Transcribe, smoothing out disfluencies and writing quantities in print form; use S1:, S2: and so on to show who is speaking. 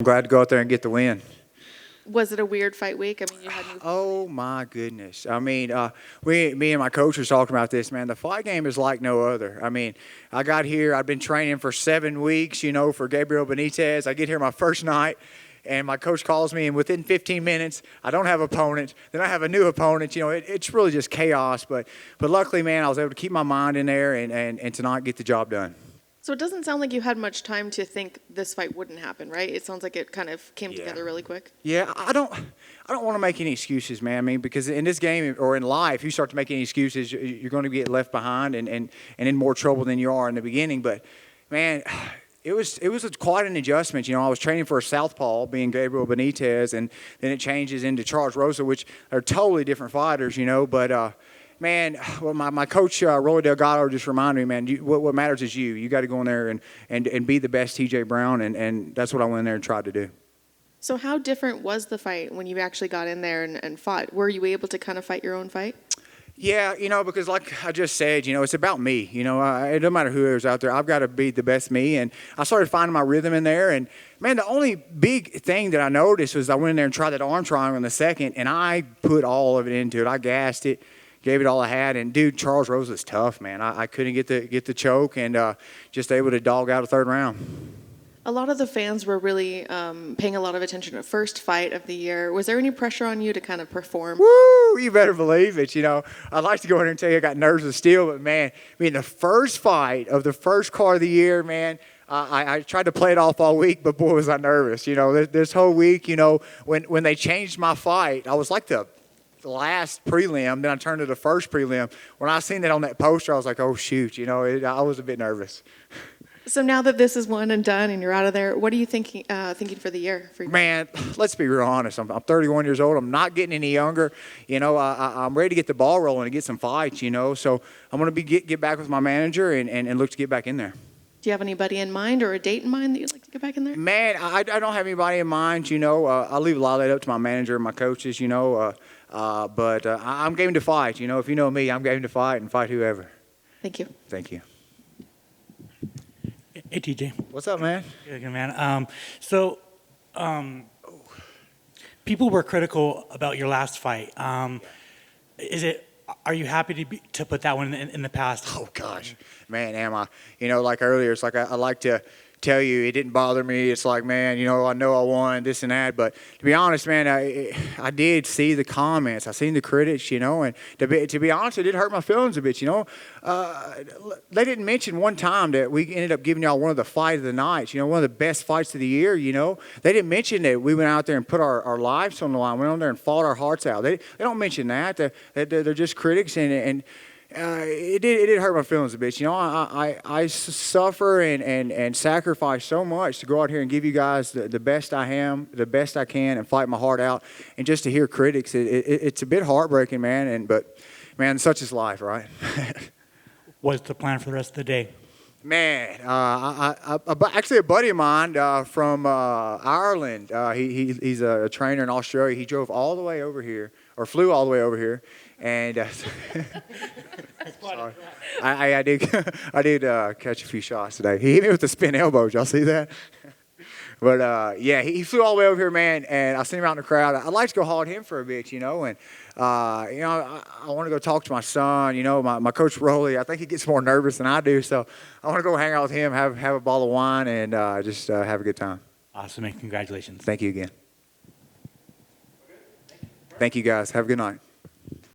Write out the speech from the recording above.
S1: I'm glad to go out there and get the win.
S2: Was it a weird fight week? I mean, you had
S1: Oh my goodness! I mean, me and my coach was talking about this, man. The fight game is like no other. I mean, I got here. I've been training for 7 weeks, for Gabriel Benitez. I get here my first night, and my coach calls me, and within 15 minutes, I don't have an opponent. Then I have a new opponent. It's really just chaos. But luckily, man, I was able to keep my mind in there and tonight get the job done.
S2: So it doesn't sound like you had much time to think this fight wouldn't happen, right? It sounds like it kind of came together really quick.
S1: Yeah, I don't want to make any excuses, man. I mean, because in this game or in life, you start to make any excuses, you're going to get left behind and in more trouble than you are in the beginning. But man, it was quite an adjustment. I was training for a southpaw, being Gabriel Benitez, and then it changes into Charles Rosa, which are totally different fighters. But man, well, my coach, Roy Delgado, just reminded me, man, what matters is you. You got to go in there and be the best TJ Brown, and that's what I went in there and tried to do.
S2: So how different was the fight when you actually got in there and fought? Were you able to kind of fight your own fight?
S1: Yeah, because like I just said, it's about me. It doesn't matter who is out there. I've got to be the best me. And I started finding my rhythm in there. And, man, the only big thing that I noticed was I went in there and tried that arm triangle in the second, and I put all of it into it. I gassed it. Gave it all I had, and dude, Charles Rose is tough, man. I couldn't get the choke, and just able to dog out a third round.
S2: A lot of the fans were really paying a lot of attention to the first fight of the year. Was there any pressure on you to kind of perform?
S1: Woo! You better believe it. I'd like to go in there and tell you I got nerves of steel, but man, the first fight of the first card of the year, man. I tried to play it off all week, but boy, was I nervous. This whole week, when they changed my fight, I was like the last prelim, then I turned to the first prelim. When I seen that on that poster, I was like, oh, shoot, I was a bit nervous.
S2: So now that this is one and done and you're out of there, what are you thinking for the year?
S1: Man, let's be real honest. I'm 31 years old. I'm not getting any younger. I'm ready to get the ball rolling and get some fights, So I'm going to get back with my manager and look to get back in there.
S2: Do you have anybody in mind or a date in mind that you'd like to get back in there?
S1: Man, I don't have anybody in mind, I leave a lot of that up to my manager and my coaches, but I'm game to fight. If you know me, I'm game to fight and fight whoever.
S2: Thank you.
S1: Thank you.
S3: Hey, TJ.
S1: What's up, man?
S3: Good, man. People were critical about your last fight. Are you happy to put that one in the past?
S1: Oh, gosh. Man, am I. Like earlier, it's like I like to tell you it didn't bother me. It's like, man, I know I won, this and that. But to be honest, man, I did see the comments. I seen the critics, and to be honest, it did hurt my feelings a bit, They didn't mention one time that we ended up giving y'all one of the fight of the nights, one of the best fights of the year, They didn't mention that we went out there and put our lives on the line, went on there and fought our hearts out. They don't mention that. They're just critics, and it did hurt my feelings a bit. I suffer and sacrifice so much to go out here and give you guys the best I am, the best I can, and fight my heart out. And just to hear critics, it's a bit heartbreaking, man. But man, such is life, right?
S3: What's the plan for the rest of the day?
S1: Man, actually a buddy of mine from Ireland. He's a trainer in Australia. He drove all the way over here, or flew all the way over here. And sorry. I did catch a few shots today. He hit me with the spin elbow. Did y'all see that? But yeah, he flew all the way over here, man. And I seen him out in the crowd. I'd like to go haul at him for a bit, And I want to go talk to my son. My coach Rolly. I think he gets more nervous than I do. So I want to go hang out with him, have a bottle of wine, and just have a good time.
S3: Awesome, and congratulations.
S1: Thank you again. Thank you, guys. Have a good night.